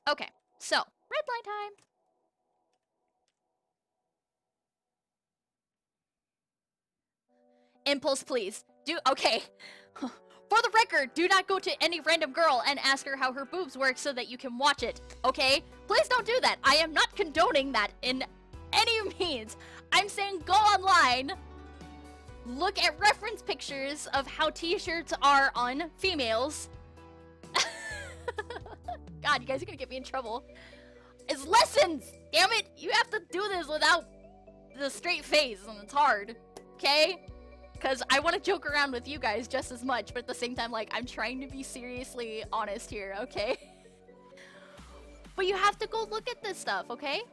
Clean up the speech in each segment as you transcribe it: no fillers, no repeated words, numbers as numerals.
Okay, so red line time. Impulse, please. Okay. For the record, do not go to any random girl and ask her how her boobs work so that you can watch it, okay? Please don't do that. I am not condoning that in any means. I'm saying go online, look at reference pictures of how t-shirts are on females. God, you guys are gonna get me in trouble. It's lessons! Damn it! You have to do this without the straight face, and it's hard, okay? Because I want to joke around with you guys just as much, but at the same time, like, I'm trying to be seriously honest here, okay? But you have to go look at this stuff, okay?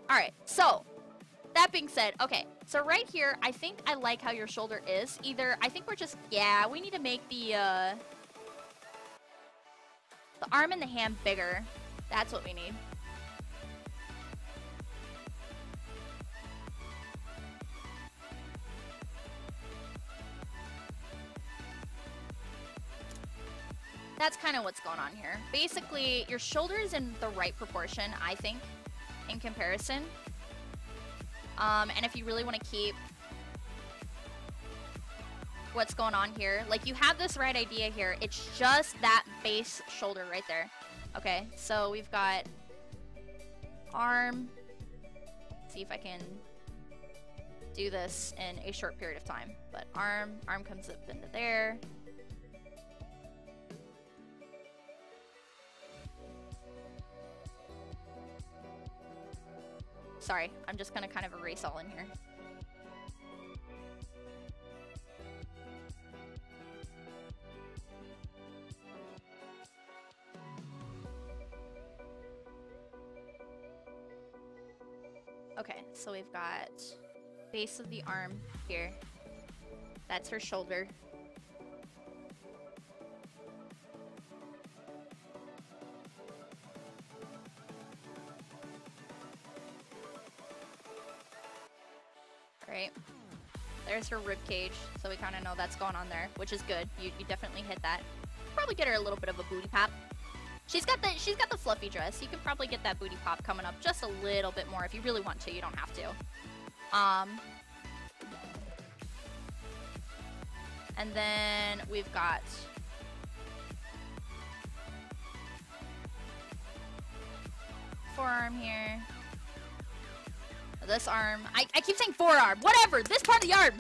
Alright, so, that being said, okay, so right here, I think I like how your shoulder is. Either, I think we're just, yeah, we need to make the arm and the hand bigger. That's what we need. That's kind of what's going on here. Basically, your shoulder is in the right proportion, I think, in comparison. And if you really want to keep what's going on here, like, you have this right idea here. It's just that base shoulder right there. Okay, so we've got arm. Let's see if I can do this in a short period of time. But arm comes up into there. Sorry, I'm just gonna kind of erase all in here. Okay, so we've got base of the arm here. That's her shoulder. Right. There's her rib cage, so we kind of know that's going on there, which is good. You definitely hit that. Probably get her a little bit of a booty pop. She's got the fluffy dress. You can probably get that booty pop coming up just a little bit more if you really want to. You don't have to. And then we've got forearm here. This arm. I keep saying forearm. Whatever. This part of the arm.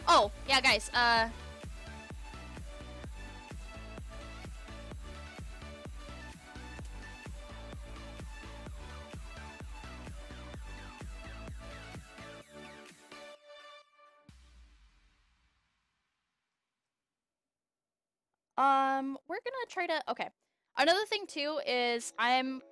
Oh, yeah, guys. We're gonna try to, okay. Another thing too is I'm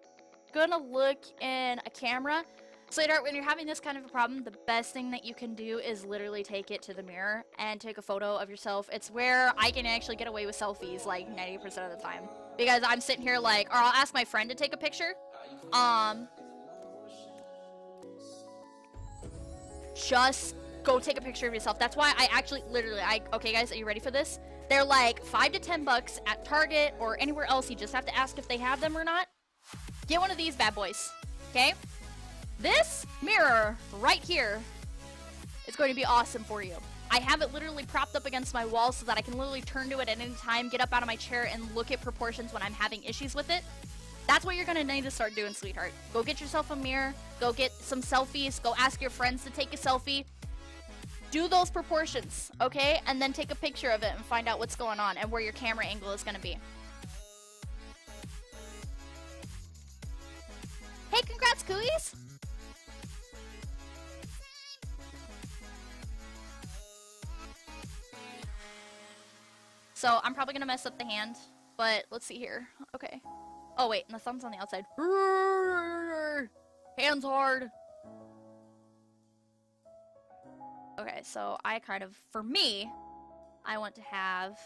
gonna look in a camera. Sweetheart, when you're having this kind of a problem, the best thing that you can do is literally take it to the mirror and take a photo of yourself. It's where I can actually get away with selfies like 90% of the time. Because I'm sitting here like, or I'll ask my friend to take a picture. Just go take a picture of yourself. That's why I actually literally, okay guys, are you ready for this? They're like $5 to $10 at Target or anywhere else. You just have to ask if they have them or not. Get one of these bad boys, okay? This mirror right here is going to be awesome for you. I have it literally propped up against my wall so that I can literally turn to it at any time, get up out of my chair, and look at proportions when I'm having issues with it. That's what you're going to need to start doing, sweetheart. Go get yourself a mirror. Go get some selfies. Go ask your friends to take a selfie. Do those proportions, okay? And then take a picture of it and find out what's going on and where your camera angle is going to be. Hey, congrats, Cooies! So, I'm probably gonna mess up the hand, but let's see here. Okay. Oh, wait, and the thumb's on the outside. Hands hard! Okay, so I kind of, for me, I want to have...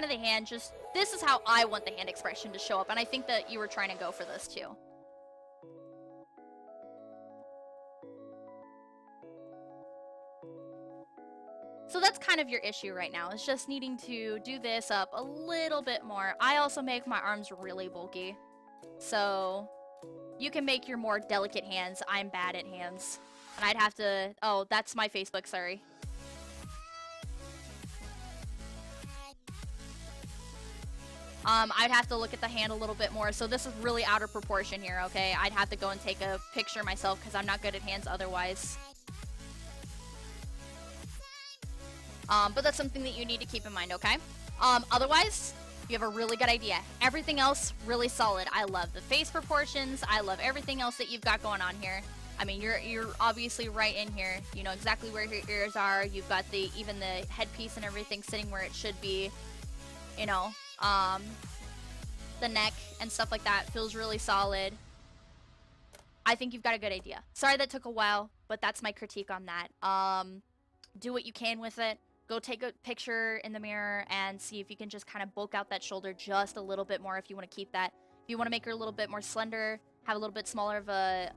kind of the hand, just this is how I want the hand expression to show up, and I think that you were trying to go for this too. So that's kind of your issue right now, is just needing to do this up a little bit more. I also make my arms really bulky, so you can make your more delicate hands. I'm bad at hands, and I'd have to... Oh, that's my Facebook, sorry. I'd have to look at the hand a little bit more, so this is really out of proportion here, okay? I'd have to go and take a picture myself, because I'm not good at hands otherwise. But that's something that you need to keep in mind, okay? Otherwise, you have a really good idea. Everything else, really solid. I love the face proportions. I love everything else that you've got going on here. I mean, you're obviously right in here. You know exactly where your ears are. You've got even the headpiece and everything sitting where it should be. You know, the neck and stuff like that feels really solid. I think you've got a good idea. Sorry that took a while, but that's my critique on that. Do what you can with it. Go take a picture in the mirror and see if you can just kind of bulk out that shoulder just a little bit more if you want to keep that. If you want to make her a little bit more slender, have a little bit smaller of a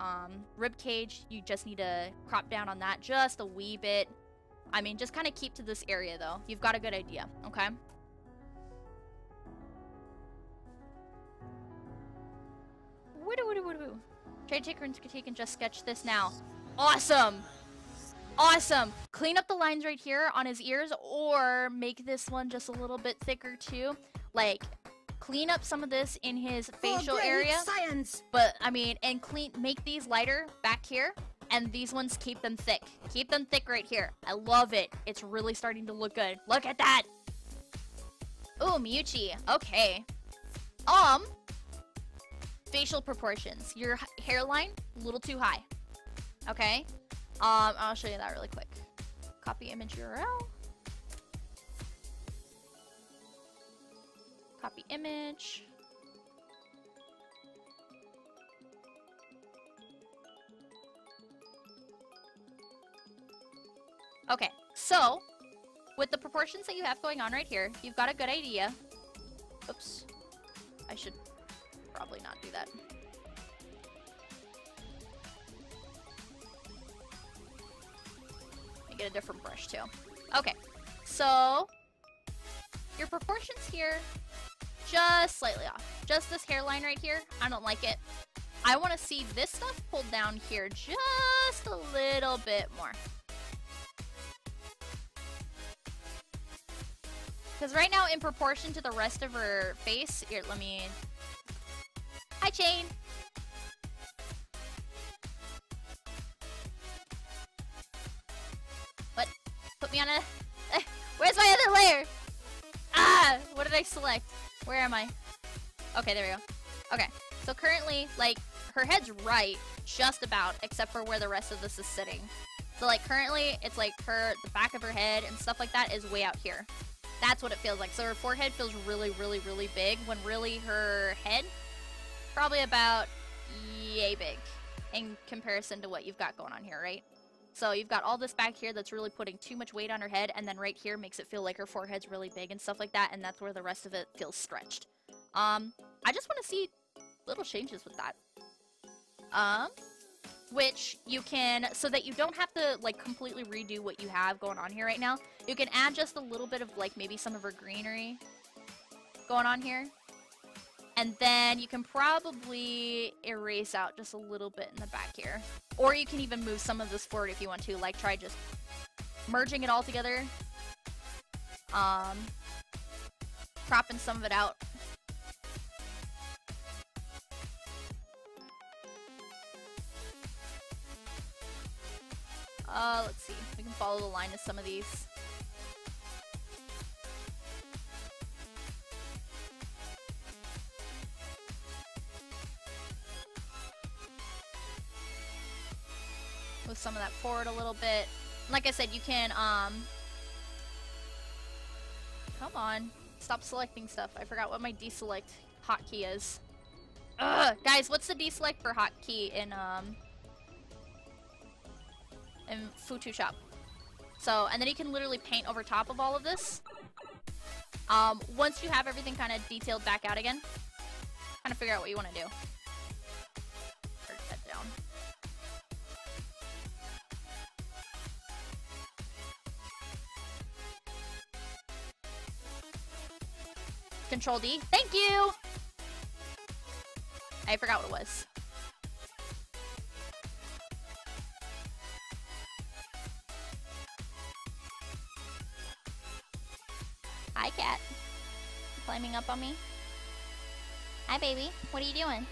rib cage, you just need to crop down on that just a wee bit. I mean, just kind of keep to this area though. You've got a good idea, okay? Try to take her into critique and just sketch this now. Awesome! Awesome! Clean up the lines right here on his ears, or make this one just a little bit thicker too. Like, clean up some of this in his facial area. Science. But, I mean, and make these lighter back here, and these ones, keep them thick. Keep them thick right here. I love it. It's really starting to look good. Look at that! Ooh, Miyuchi. Okay. Facial proportions. Your hairline, a little too high. Okay? I'll show you that really quick. Copy image URL. Copy image. Okay, so with the proportions that you have going on right here, you've got a good idea. Oops. I should probably not do that. Let me get a different brush too. Okay, so your proportions here, just slightly off. Just this hairline right here, I don't like it. I want to see this stuff pulled down here just a little bit more. Because right now, in proportion to the rest of her face, here, let me... Hi, Chain! What? Put me on a... Where's my other layer? Ah! What did I select? Where am I? Okay, there we go. Okay, so currently, like, her head's right, just about, except for where the rest of this is sitting. So, like, currently, it's like the back of her head and stuff like that is way out here. That's what it feels like. So her forehead feels really, really, really big, when really her head, probably about yay big in comparison to what you've got going on here, right? So you've got all this back here that's really putting too much weight on her head, and then right here makes it feel like her forehead's really big and stuff like that, and that's where the rest of it feels stretched. I just want to see little changes with that. Which you can, so that you don't have to, like, completely redo what you have going on here right now, you can add just a little bit of, like, maybe some of her greenery going on here. And then you can probably erase out just a little bit in the back here. Or you can even move some of this forward if you want to, like, try just merging it all together. Cropping some of it out. Let's see. We can follow the line of some of these. Move some of that forward a little bit. Like I said, you can, come on. Stop selecting stuff. I forgot what my deselect hotkey is. Ugh! Guys, what's the deselect for hotkey in Photoshop? So, and then you can literally paint over top of all of this. Once you have everything kind of detailed back out again, kind of figure out what you want to do. Turn that down. Control D. Thank you! I forgot what it was. Hi, cat. Climbing up on me. Hi, baby. What are you doing?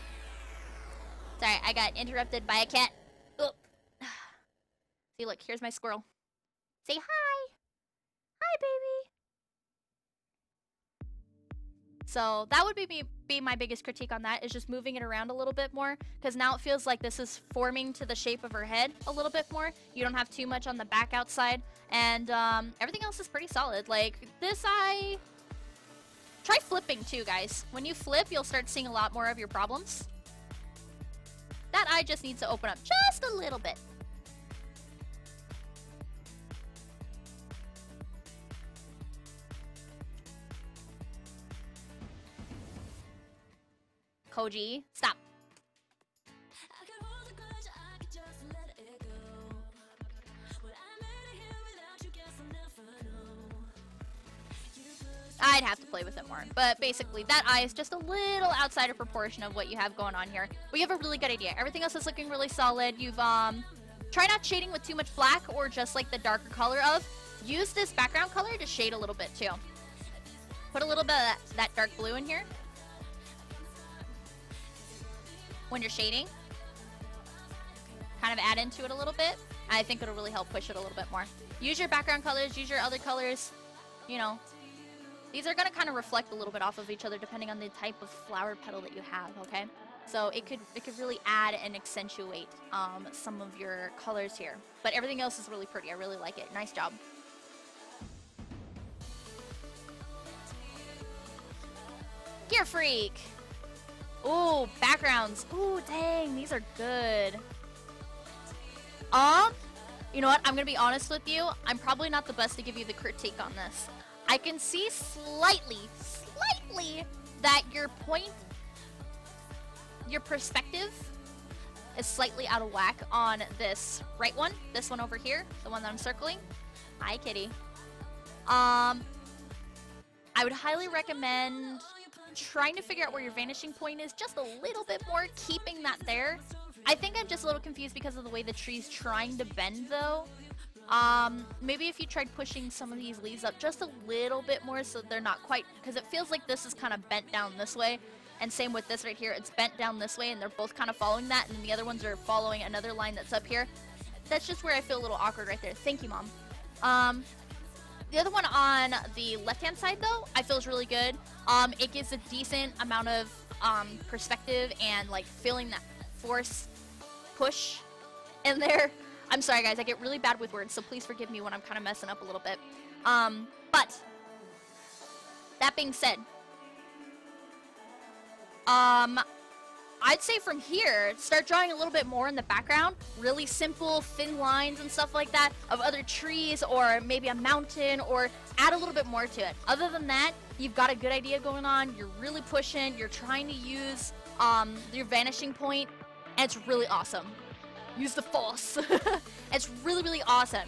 Sorry, I got interrupted by a cat. Oh. See, look, here's my squirrel. Say hi! Hi, baby! So that would be my biggest critique on that, is just moving it around a little bit more, because now it feels like this is forming to the shape of her head a little bit more. You don't have too much on the back outside, and everything else is pretty solid. Like, this eye... Try flipping too, guys. When you flip, you'll start seeing a lot more of your problems. That eye just needs to open up just a little bit. Koji, stop. I'd have to play with it more, but basically that eye is just a little outside of proportion of what you have going on here. But you have a really good idea. Everything else is looking really solid. You've try not shading with too much black or just like the darker color of. Use this background color to shade a little bit too. Put a little bit of that dark blue in here when you're shading. Kind of add into it a little bit. I think it'll really help push it a little bit more. Use your background colors, use your other colors, you know. These are going to kind of reflect a little bit off of each other depending on the type of flower petal that you have, okay? So it could really add and accentuate some of your colors here. But everything else is really pretty. I really like it. Nice job. Gear Freak! Ooh, backgrounds. Ooh, dang, these are good. You know what? I'm gonna be honest with you. I'm probably not the best to give you the critique on this. I can see slightly that your perspective is slightly out of whack on this right one. This one over here, the one that I'm circling. Hi, kitty. I would highly recommend trying to figure out where your vanishing point is just a little bit more, keeping that there. I think I'm just a little confused because of the way the tree's trying to bend, though. Maybe if you tried pushing some of these leaves up just a little bit more so they're not quite, because it feels like this is kind of bent down this way, and same with this right here, it's bent down this way, and they're both kind of following that, and the other ones are following another line that's up here. That's just where I feel a little awkward right there. Thank you, Mom. The other one on the left-hand side, though, I feel is really good. It gives a decent amount of perspective and, like, feeling that force push in there. I'm sorry, guys. I get really bad with words, so please forgive me when I'm kind of messing up a little bit. But that being said, I'd say from here, start drawing a little bit more in the background. Really simple, thin lines and stuff like that of other trees or maybe a mountain, or add a little bit more to it. Other than that, you've got a good idea going on. You're really pushing. You're trying to use your vanishing point, and it's really awesome. Use the force. It's really, really awesome.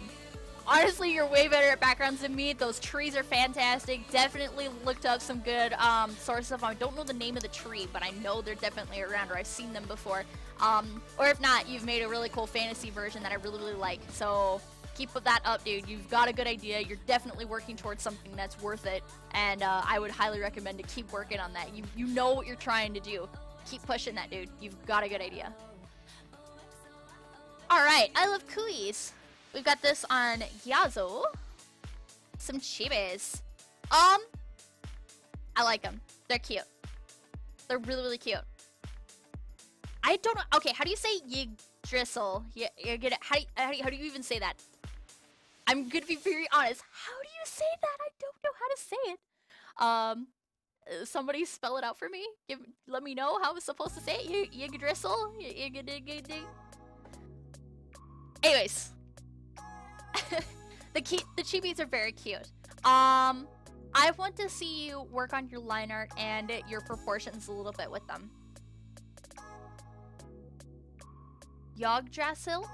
Honestly, you're way better at backgrounds than me. Those trees are fantastic. Definitely looked up some good sources of them. I don't know the name of the tree, but I know they're definitely around, or I've seen them before. Or if not, you've made a really cool fantasy version that I really, really like. So keep that up, dude. You've got a good idea. You're definitely working towards something that's worth it. And I would highly recommend to keep working on that. You know what you're trying to do. Keep pushing that, dude. You've got a good idea. Alright, I love Kuis. We've got this on Gyazo. Some chibis. I like them. They're cute. They're really, really cute. I don't know. Okay, how do you say Yggdrasil? How do you even say that? I'm gonna be very honest. How do you say that? I don't know how to say it. Somebody spell it out for me. Let me know how I was supposed to say it. Yggdrasil? Anyways. The chibis are very cute. I I want to see you work on your line art and your proportions a little bit with them. Yggdrasil?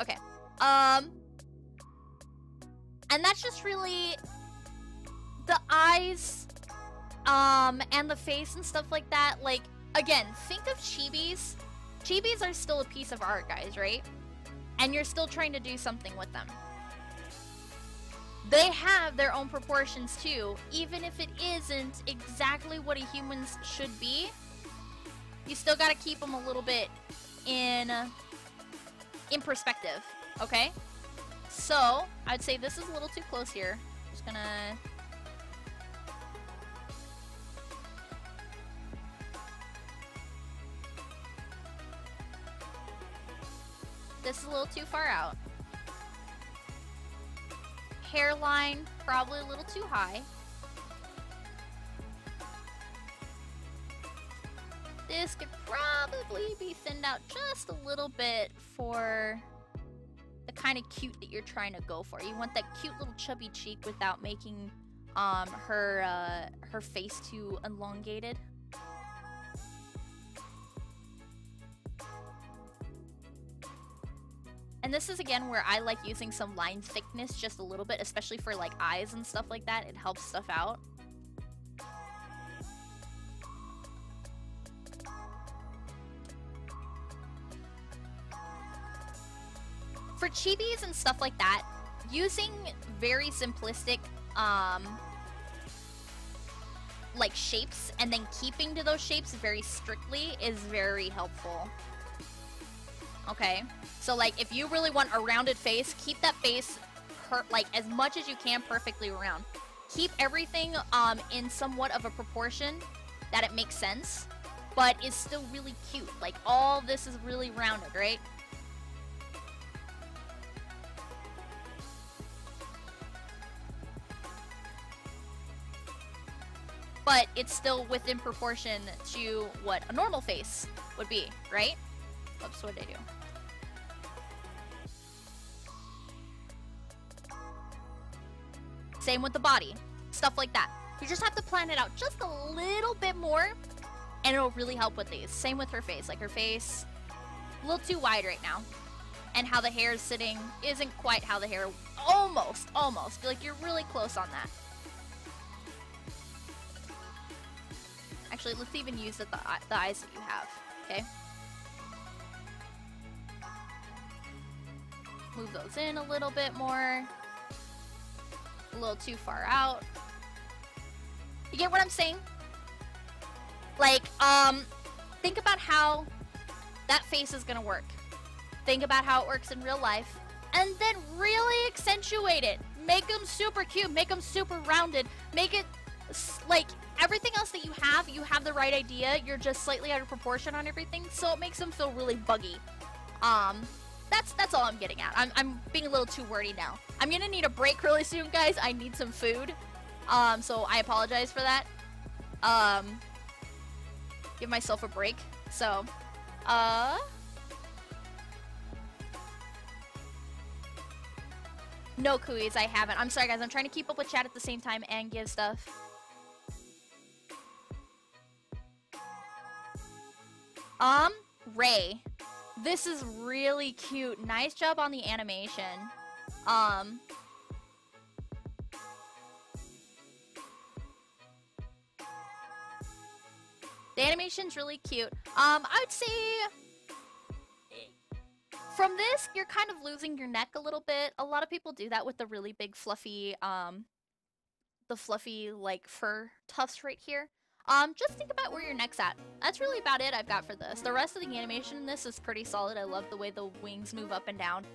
Okay. And that's just really the eyes, and the face and stuff like that. Like, again, think of chibis. Chibis are still a piece of art, guys, right? And you're still trying to do something with them. They have their own proportions too, even if it isn't exactly what a human's should be. You still gotta keep them a little bit in perspective, okay? So, I'd say this is a little too close here. Just gonna... This is a little too far out. Hairline, probably a little too high. This could probably be thinned out just a little bit for the kind of cute that you're trying to go for. You want that cute little chubby cheek without making her face too elongated. And this is again where I like using some line thickness just a little bit, especially for like eyes and stuff like that. It helps stuff out. For chibis and stuff like that, using very simplistic like shapes and then keeping to those shapes very strictly is very helpful. Okay, so like if you really want a rounded face, keep that face like as much as you can perfectly round. Keep everything in somewhat of a proportion that it makes sense, but is still really cute. Like all this is really rounded, right? But it's still within proportion to what a normal face would be, right? Whoops, what did I do? Same with the body. Stuff like that. You just have to plan it out just a little bit more, and it'll really help with these. Same with her face. Like her face, a little too wide right now. And how the hair is sitting isn't quite how the hair... Almost. Feel like you're really close on that. Actually, let's even use the eyes that you have, okay? Move those in a little bit more. A little too far out. You get what I'm saying? Like, think about how that face is gonna work. Think about how it works in real life. And then really accentuate it. Make them super cute. Make them super rounded. Make it, like... Everything else that you have the right idea. You're just slightly out of proportion on everything, so it makes them feel really buggy. That's all I'm getting at. I'm being a little too wordy now. I'm gonna need a break really soon, guys. I need some food. So I apologize for that. Give myself a break. So, no cooies, I haven't. I'm sorry, guys. I'm trying to keep up with chat at the same time and give stuff. Ray. This is really cute. Nice job on the animation. The animation's really cute. I would say... From this, you're kind of losing your neck a little bit. A lot of people do that with the really big fluffy, the fluffy, like, fur tufts right here. Just think about where your neck's at. That's really about it I've got for this. The rest of the animation in this is pretty solid. I love the way the wings move up and down.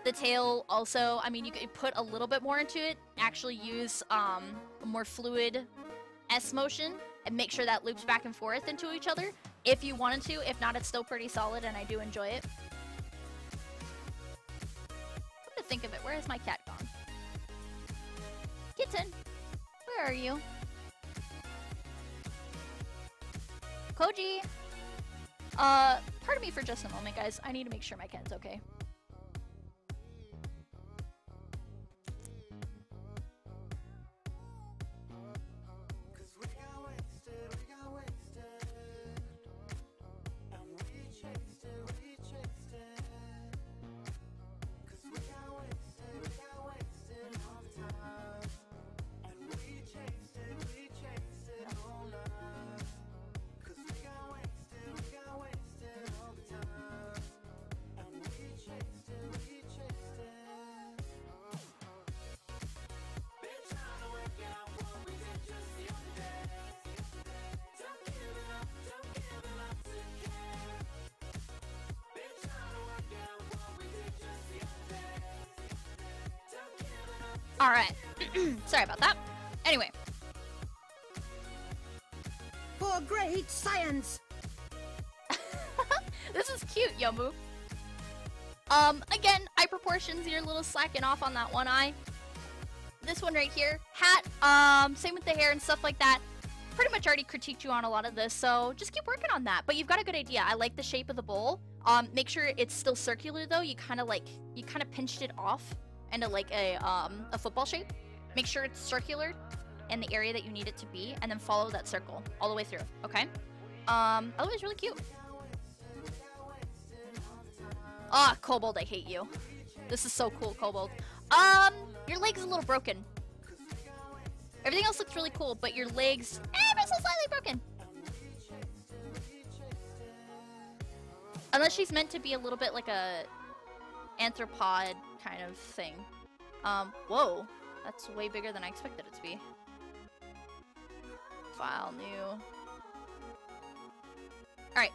The tail also, I mean, you could put a little bit more into it. Actually use, a more fluid S-motion and make sure that loops back and forth into each other if you wanted to. If not, it's still pretty solid and I do enjoy it. Come to think of it, where has my cat gone? Kitten, where are you? Koji! Pardon me for just a moment, guys. I need to make sure my cat's okay. Alright. Sorry about that. Anyway. For great science! This is cute, Yomu. Again, eye proportions, you're a little slacking off on that one eye. This one right here, hat, same with the hair and stuff like that. Pretty much already critiqued you on a lot of this, so just keep working on that. But you've got a good idea. I like the shape of the bowl. Make sure it's still circular though. You kind of pinched it off into like a football shape. Make sure it's circular in the area that you need it to be, and then follow that circle all the way through, okay? Otherwise, really cute. Ah, Kobold, I hate you. This is so cool, Kobold. Your leg's a little broken. Everything else looks really cool, but your leg's ever so slightly broken. Unless she's meant to be a little bit like a anthropod kind of thing. Whoa. That's way bigger than I expected it to be. File, new. Alright.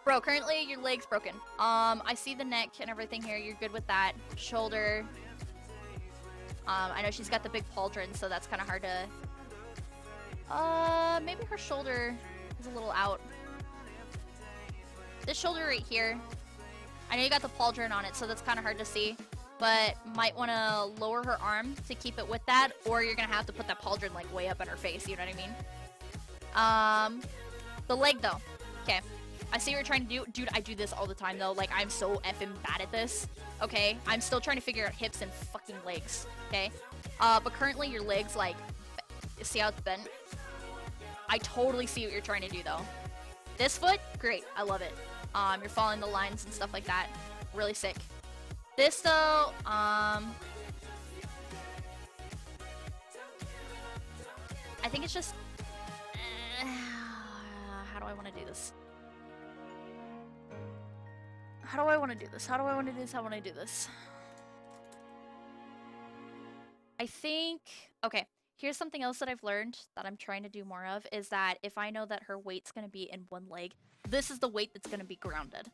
Bro, currently your leg's broken. I see the neck and everything here. You're good with that. Shoulder. I know she's got the big pauldron, so that's kind of hard to... maybe her shoulder is a little out. This shoulder right here. I know you got the pauldron on it, so that's kind of hard to see. But might want to lower her arm to keep it with that, or you're going to have to put that pauldron like way up in her face, you know what I mean? The leg though. Okay. I see what you're trying to do. Dude, I do this all the time though. Like, I'm so effing bad at this. Okay? I'm still trying to figure out hips and fucking legs. Okay? But currently your legs, like, see how it's bent? I totally see what you're trying to do though. This foot, great. I love it. You're following the lines and stuff like that. Really sick. This though, I think it's just... how do I want to do this? How do I want to do this? How do I want to do this? How do I want to do this? I think... Okay, here's something else that I've learned that I'm trying to do more of, is that if I know that her weight's going to be in one leg, this is the weight that's going to be grounded.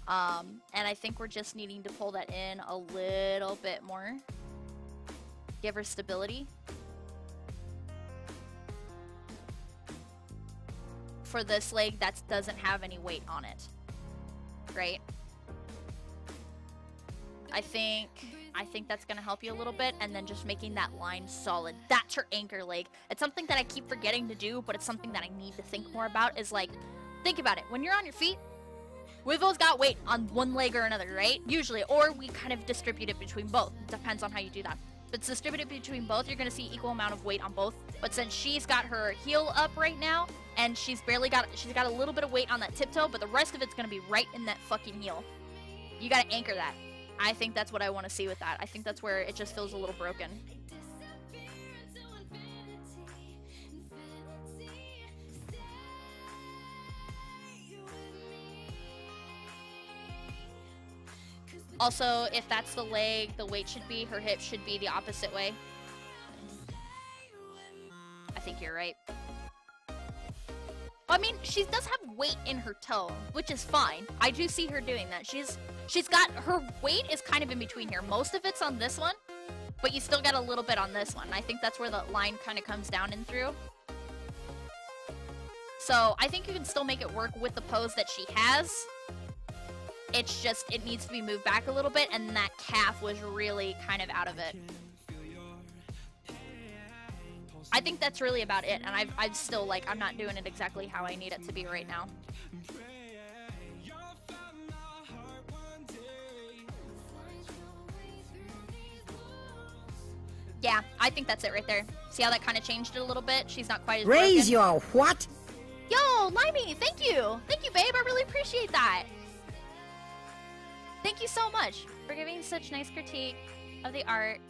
And I think we're just needing to pull that in a little bit more. Give her stability. For this leg that doesn't have any weight on it. Right? I think that's gonna help you a little bit, and then just making that line solid. That's her anchor leg. It's something that I keep forgetting to do, but it's something that I need to think more about, is like, think about it. When you're on your feet, we've always got weight on one leg or another, right? Usually, or we kind of distribute it between both. It depends on how you do that. If it's distributed between both, you're gonna see equal amount of weight on both. But since she's got her heel up right now, and she's got a little bit of weight on that tiptoe, but the rest of it's gonna be right in that fucking heel. You gotta anchor that. I think that's what I want to see with that. I think that's where it just feels a little broken. Also, if that's the leg, the weight should be, her hip should be the opposite way. I think you're right. I mean, she does have weight in her toe, which is fine. I do see her doing that. She's got, her weight is kind of in between here. Most of it's on this one, but you still got a little bit on this one. I think that's where the line kind of comes down and through. So I think you can still make it work with the pose that she has. It's just, it needs to be moved back a little bit, and that calf was really kind of out of it. I think that's really about it, and I've still, like, I'm not doing it exactly how I need it to be right now. Yeah, I think that's it right there. See how that kind of changed it a little bit? She's not quite as Raise broken. your what? Yo, Limey, thank you! Thank you, babe, I really appreciate that! Thank you so much for giving such nice critique of the art.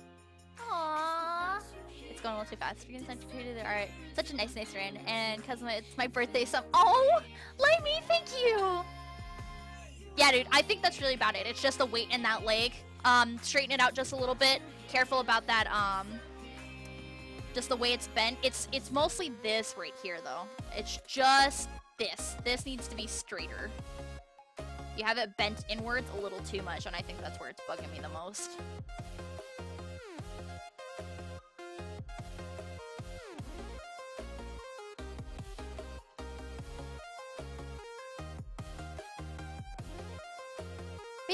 Aww. It's going a little too fast. You're gonna send you to the art. Such a nice friend. And cause it's my birthday, so oh, Limey, thank you. Yeah, dude, I think that's really about it. It's just the weight in that leg. Straighten it out just a little bit. Careful about that. Just the way it's bent. It's mostly this right here, though. It's just this. This needs to be straighter. You have it bent inwards a little too much, and I think that's where it's bugging me the most.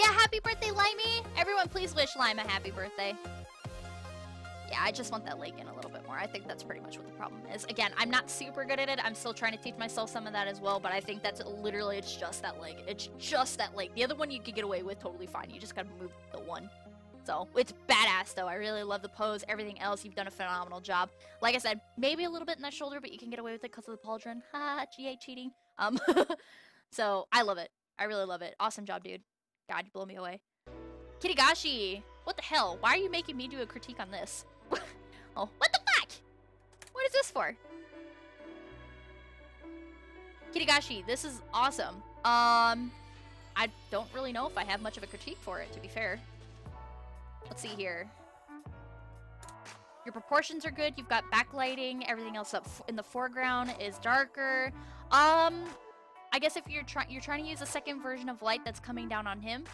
yeah, happy birthday, Limey! Everyone, please wish Lime a happy birthday. Yeah, I just want that leg in a little bit more. I think that's pretty much what the problem is. Again, I'm not super good at it. I'm still trying to teach myself some of that as well, but I think that's literally, it's just that leg. It's just that leg. The other one you could get away with totally fine. You just gotta move the one. So, it's badass though. I really love the pose. Everything else, you've done a phenomenal job. Like I said, maybe a little bit in that shoulder, but you can get away with it because of the pauldron. Ha, GA cheating. So, I love it. I really love it. Awesome job, dude. God, you blow me away. Kirigashi! What the hell? Why are you making me do a critique on this? Oh, what the fuck? What is this for? Kirigashi, this is awesome. I don't really know if I have much of a critique for it, to be fair. Let's see here. Your proportions are good. You've got backlighting. Everything else up in the foreground is darker. I guess if you're trying to use a second version of light that's coming down on him,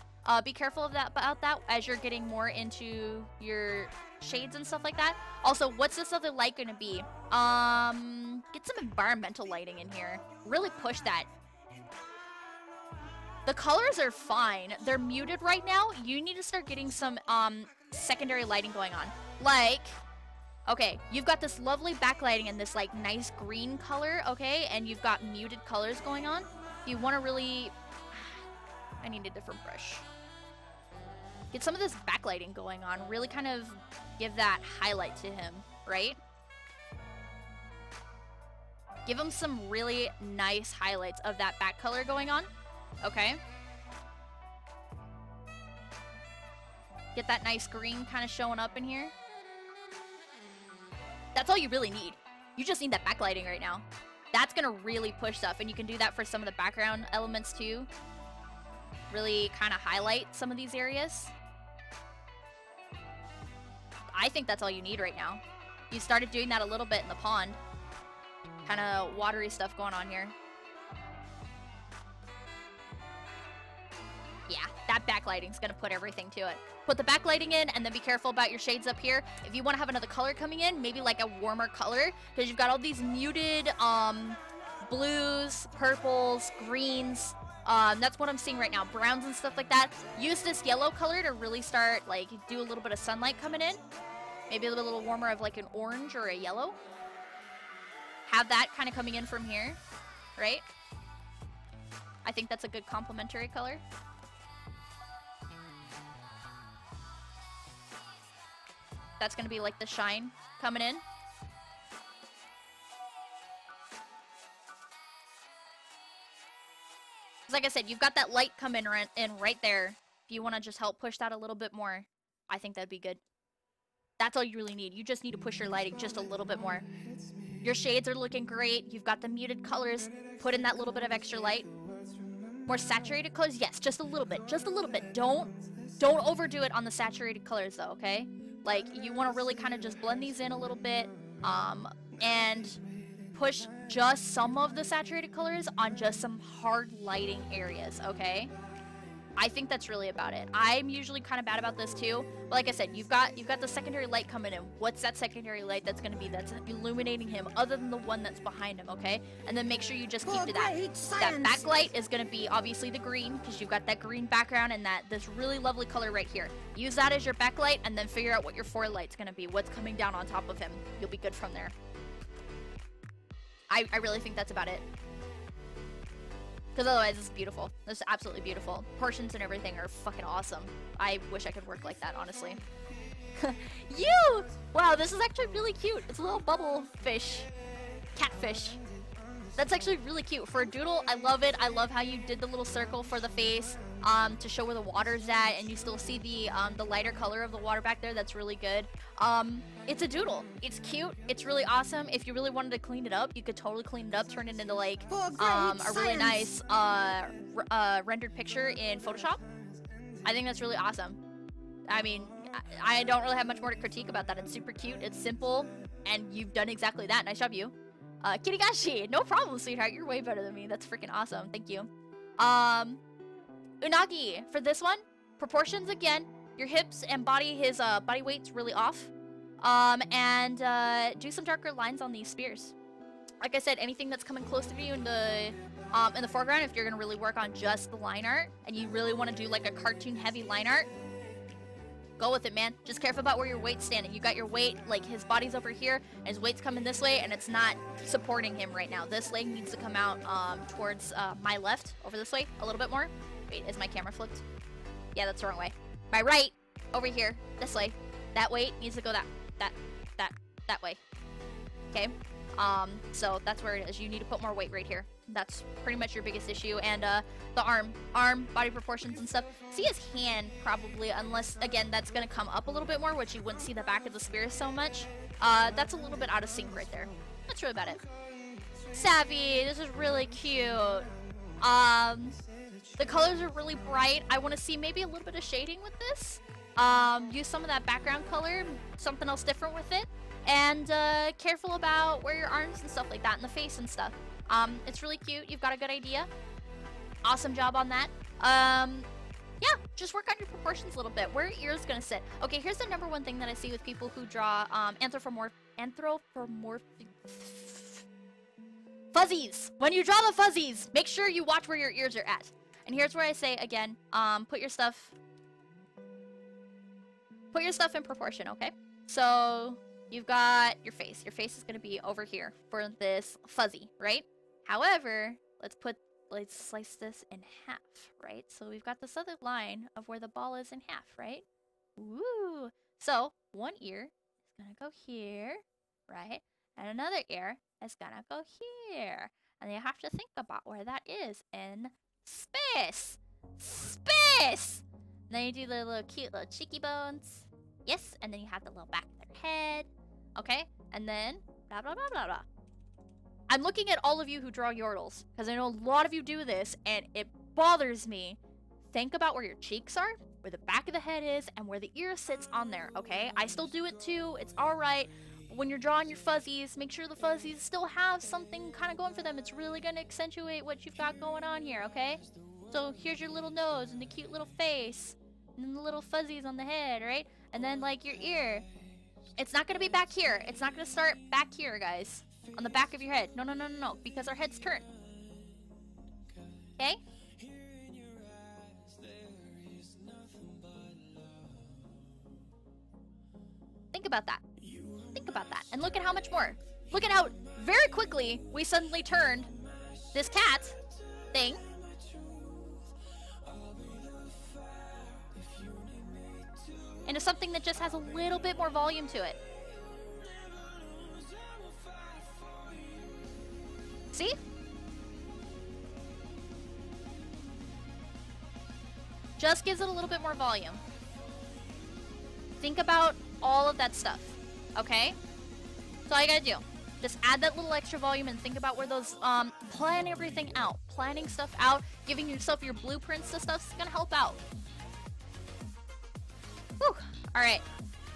be careful about that as you're getting more into your shades and stuff like that. Also, what's this other light gonna be? Get some environmental lighting in here. Really push that. The colors are fine. They're muted right now. You need to start getting some secondary lighting going on. Like, okay, you've got this lovely backlighting and this like nice green color, okay? And you've got muted colors going on. You want to really... I need a different brush. Get some of this backlighting going on. Really kind of give that highlight to him, right? Give him some really nice highlights of that back color going on. Okay. Get that nice green kind of showing up in here. That's all you really need. You just need that backlighting right now. That's gonna really push stuff, and you can do that for some of the background elements too. Really kind of highlight some of these areas. I think that's all you need right now. You started doing that a little bit in the pond. Kind of watery stuff going on here. Yeah, that backlighting's gonna put everything to it. Put the backlighting in, and then be careful about your shades up here. If you want to have another color coming in, maybe like a warmer color, because you've got all these muted blues, purples, greens. That's what I'm seeing right now. Browns and stuff like that. Use this yellow color to really start, like, do a little bit of sunlight coming in. Maybe a little warmer of like an orange or a yellow. Have that kind of coming in from here, right? I think that's a good complementary color. That's going to be like the shine coming in. Like I said, you've got that light coming in right there. If you want to just help push that a little bit more, I think that'd be good. That's all you really need. You just need to push your lighting just a little bit more. Your shades are looking great. You've got the muted colors. Put in that little bit of extra light. More saturated colors? Yes, just a little bit. Just a little bit. Don't overdo it on the saturated colors though, okay? Like, you want to really kind of just blend these in a little bit, and push just some of the saturated colors on just some hard lighting areas, okay? I think that's really about it. I'm usually kind of bad about this too, but like I said, you've got the secondary light coming in. What's that secondary light that's going to be that's illuminating him other than the one that's behind him, okay? And then make sure you just keep to that. That backlight is going to be obviously the green, because you've got that green background and this really lovely color right here. Use that as your backlight, and then figure out what your forelight's going to be, what's coming down on top of him. You'll be good from there. I really think that's about it. Because otherwise, it's beautiful. It's absolutely beautiful. Portions and everything are fucking awesome. I wish I could work like that, honestly. You! Wow, this is actually really cute. It's a little bubble fish. Catfish. That's actually really cute. For a doodle, I love it. I love how you did the little circle for the face to show where the water's at, and you still see the lighter color of the water back there. That's really good. It's a doodle. It's cute. It's really awesome. If you really wanted to clean it up, you could totally clean it up, turn it into like a really nice rendered picture in Photoshop. I think that's really awesome. I mean, I don't really have much more to critique about that. It's super cute. It's simple, and you've done exactly that. Nice job, you. Kirigashi, no problem, sweetheart. You're way better than me. That's freaking awesome. Thank you. Unagi, for this one, proportions again. Your hips and body, his body weight's really off. And do some darker lines on these spears. Like I said, anything that's coming close to you in the In the foreground, if you're gonna really work on just the line art, and you really want to do like a cartoon-heavy line art, go with it, man. Just careful about where your weight's standing. You got your weight, like his body's over here, and his weight's coming this way, and it's not supporting him right now. This leg needs to come out towards my left, over this way, a little bit more. Wait, is my camera flipped? Yeah, that's the wrong way. My right, over here, this way. That weight needs to go that way. Okay? So that's where it is. You need to put more weight right here. That's pretty much your biggest issue. And the arm, body proportions and stuff. See his hand probably, unless, again, that's going to come up a little bit more, which you wouldn't see the back of the spear so much. That's a little bit out of sync right there. That's really about it. Savvy, this is really cute. The colors are really bright. I want to see maybe a little bit of shading with this. Use some of that background color, something else different with it. And careful about where your arms and stuff like that, and the face and stuff. It's really cute. You've got a good idea. Awesome job on that. Yeah, just work on your proportions a little bit. Where your ears gonna sit. Okay, here's the #1 thing that I see with people who draw fuzzies. When you draw the fuzzies, make sure you watch where your ears are at. And here's where I say again, put your stuff in proportion, okay? So you've got your face. Your face is gonna be over here for this fuzzy, right? However, let's slice this in half, right? So we've got this other line of where the ball is in half, right? Woo! So one ear is gonna go here, right? And another ear is gonna go here. And you have to think about where that is in space. Space! And then you do the little cute little cheeky bones. Yes, and then you have the little back of their head. Okay? And then blah blah blah blah blah. I'm looking at all of you who draw yordles, because I know a lot of you do this, and it bothers me. Think about where your cheeks are, where the back of the head is, and where the ear sits on there, okay? I still do it too, it's alright. When you're drawing your fuzzies, make sure the fuzzies still have something kind of going for them. It's really going to accentuate what you've got going on here, okay? So here's your little nose, and the cute little face, and then the little fuzzies on the head, right? And then, like, your ear. It's not going to be back here. It's not going to start back here, guys. On the back of your head. No, no, no, no, no. Because our heads turn. Okay? Think about that. Think about that. And look at how much more. Look at how very quickly we suddenly turned this cat thing into something that just has a little bit more volume to it. See? Just gives it a little bit more volume. Think about all of that stuff, okay? That's all you gotta do. Just add that little extra volume and think about where those, plan everything out. Planning stuff out, giving yourself your blueprints to stuff is gonna help out. Whew. Alright.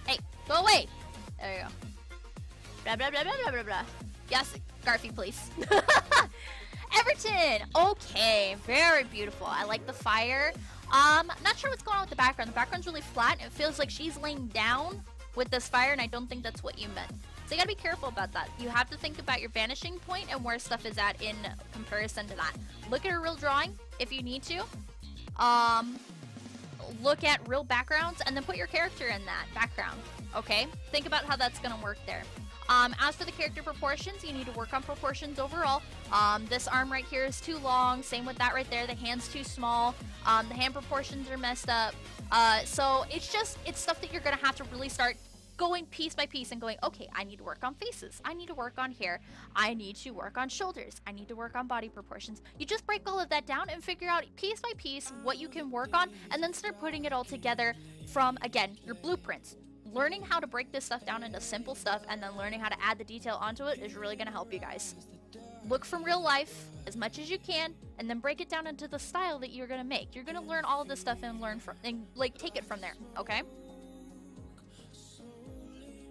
Hey, go away! There you go. Blah, blah, blah, blah, blah, blah, blah. Yes, Garfy, please. Everton! Okay, very beautiful. I like the fire. Not sure what's going on with the background. The background's really flat, and it feels like she's laying down with this fire, and I don't think that's what you meant. So you gotta be careful about that. You have to think about your vanishing point and where stuff is at in comparison to that. Look at a real drawing if you need to. Look at real backgrounds, and then put your character in that background, okay? Think about how that's gonna work there. As for the character proportions, you need to work on proportions overall. This arm right here is too long. Same with that right there. The hand's too small. The hand proportions are messed up. So it's stuff that you're going to have to really start going piece by piece and going, okay, I need to work on faces. I need to work on hair. I need to work on shoulders. I need to work on body proportions. You just break all of that down and figure out piece by piece what you can work on, and then start putting it all together from, again, your blueprints. Learning how to break this stuff down into simple stuff and then learning how to add the detail onto it is really going to help you guys. Look from real life as much as you can, and then break it down into the style that you're going to make. You're going to learn all of this stuff and like take it from there, okay?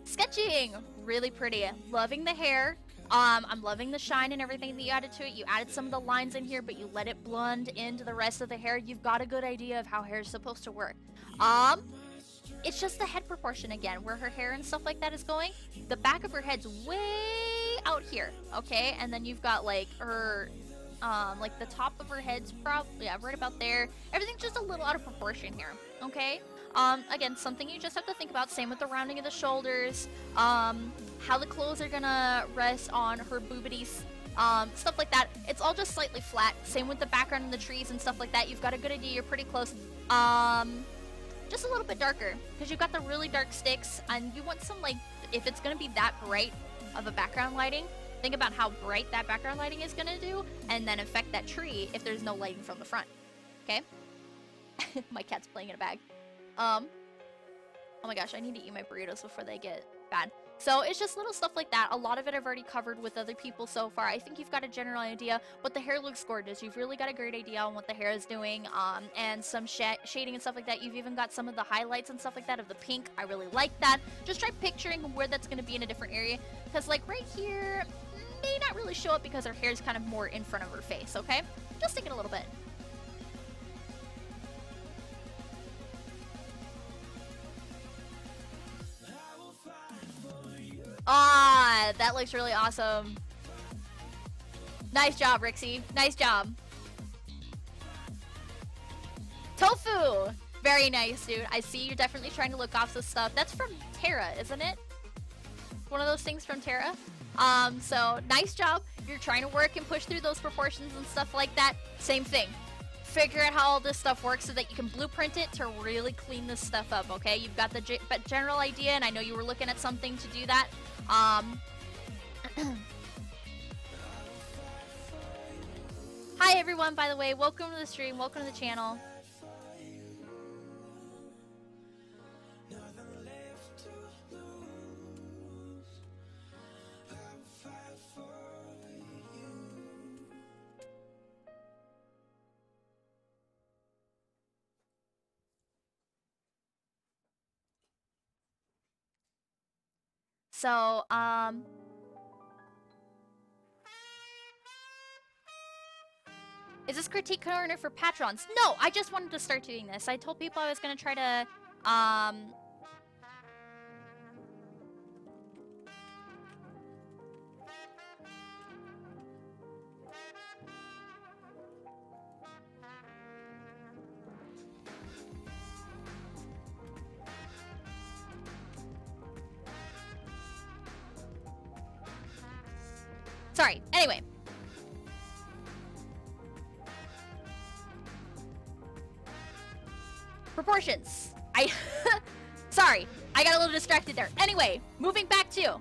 Sketching! Really pretty. Loving the hair. I'm loving the shine and everything that you added to it. You added some of the lines in here, but you let it blend into the rest of the hair. You've got a good idea of how hair is supposed to work. It's just the head proportion again, where her hair and stuff like that is going. The back of her head's way out here, okay? And then you've got like her Like the top of her head's probably, yeah, right about there. Everything's just a little out of proportion here, okay? Again, something you just have to think about. Same with the rounding of the shoulders, how the clothes are gonna rest on her boobities, stuff like that. It's all just slightly flat. Same with the background and the trees and stuff like that. You've got a good idea. You're pretty close. Just a little bit darker because you've got the really dark sticks, and you want some, like, if it's gonna be that bright of a background lighting, think about how bright that background lighting is gonna do, and then affect that tree if there's no lighting from the front. Okay? My cat's playing in a bag. Oh my gosh, I need to eat my burritos before they get bad. So it's just little stuff like that. A lot of it I've already covered with other people so far. I think you've got a general idea, but the hair looks gorgeous. You've really got a great idea on what the hair is doing, and some shading and stuff like that. You've even got some of the highlights and stuff like that of the pink. I really like that. Just try picturing where that's going to be in a different area, because like right here may not really show up because her hair is kind of more in front of her face, okay? Just take it a little bit. Ah, that looks really awesome. Nice job, Rixie. Nice job. Tofu! Very nice, dude. I see you're definitely trying to look off this stuff. That's from Terra, isn't it? One of those things from Terra. So nice job. You're trying to work and push through those proportions and stuff like that. Same thing. Figure out how all this stuff works so that you can blueprint it to really clean this stuff up, okay? You've got the general idea, and I know you were looking at something to do that. Hi everyone, by the way. Welcome to the stream. Welcome to the channel. So, is this critique corner for patrons? No, I just wanted to start doing this. I told people I was gonna try to, sorry. Anyway. Proportions. Sorry. I got a little distracted there. Anyway, moving back to.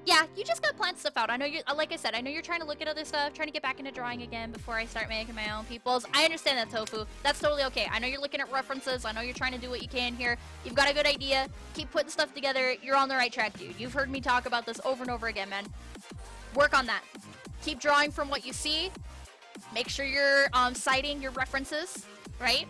Yeah, you just gotta plan stuff out. I know you're, like I said, I know you're trying to look at other stuff, trying to get back into drawing again before I start making my own peoples. I understand that, Tofu. That's totally okay. I know you're looking at references. I know you're trying to do what you can here. You've got a good idea. Keep putting stuff together. You're on the right track, dude. You've heard me talk about this over and over again, man. Work on that. Keep drawing from what you see. Make sure you're citing your references, right?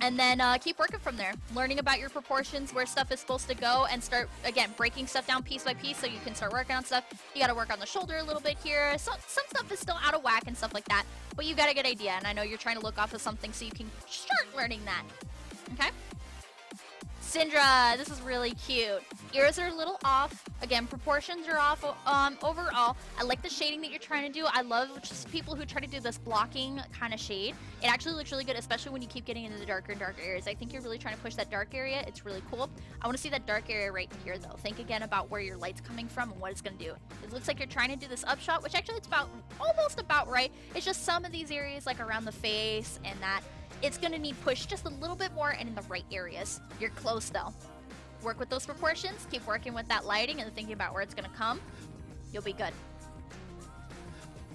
And then keep working from there. Learning about your proportions, where stuff is supposed to go, and start, again, breaking stuff down piece by piece so you can start working on stuff. You gotta work on the shoulder a little bit here. Some stuff is still out of whack and stuff like that, but you got a good idea, and I know you're trying to look off of something so you can start learning that. Okay? Syndra, this is really cute. Ears are a little off. Again, proportions are off overall. I like the shading that you're trying to do. I love just people who try to do this blocking kind of shade. It actually looks really good, especially when you keep getting into the darker and darker areas. I think you're really trying to push that dark area. It's really cool. I want to see that dark area right here, though. Think again about where your light's coming from and what it's going to do. It looks like you're trying to do this upshot, which actually it's almost about right. It's just some of these areas, like around the face and that, it's going to need push just a little bit more and in the right areas. You're close, though. Work with those proportions. Keep working with that lighting and thinking about where it's going to come. You'll be good.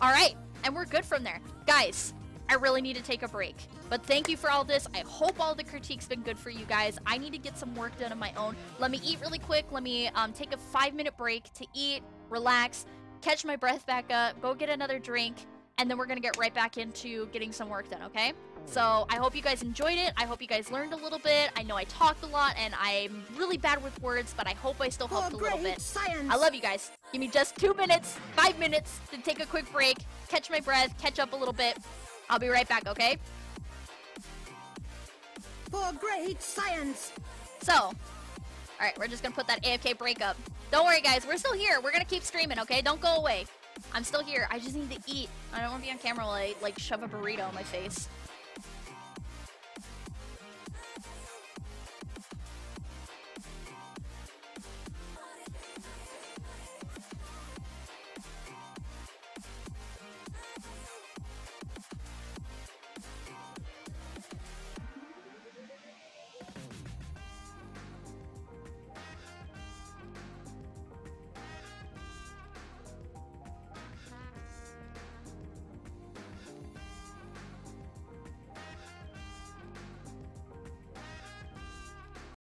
All right. And we're good from there. Guys, I really need to take a break. But thank you for all this. I hope all the critique's been good for you guys. I need to get some work done on my own. Let me eat really quick. Let me take a 5-minute break to eat, relax, catch my breath back up, go get another drink, and then we're going to get right back into getting some work done, okay? So I hope you guys enjoyed it. I hope you guys learned a little bit. I know I talked a lot, and I'm really bad with words, but I hope I still helped a little bit. Science. I love you guys. Give me just 2 minutes, 5 minutes to take a quick break, catch my breath, catch up a little bit. I'll be right back, okay? For great science. So, Alright, we're just gonna put that AFK break up. Don't worry, guys. We're still here. We're gonna keep streaming, okay? Don't go away. I'm still here. I just need to eat. I don't want to be on camera while I, like, shove a burrito in my face.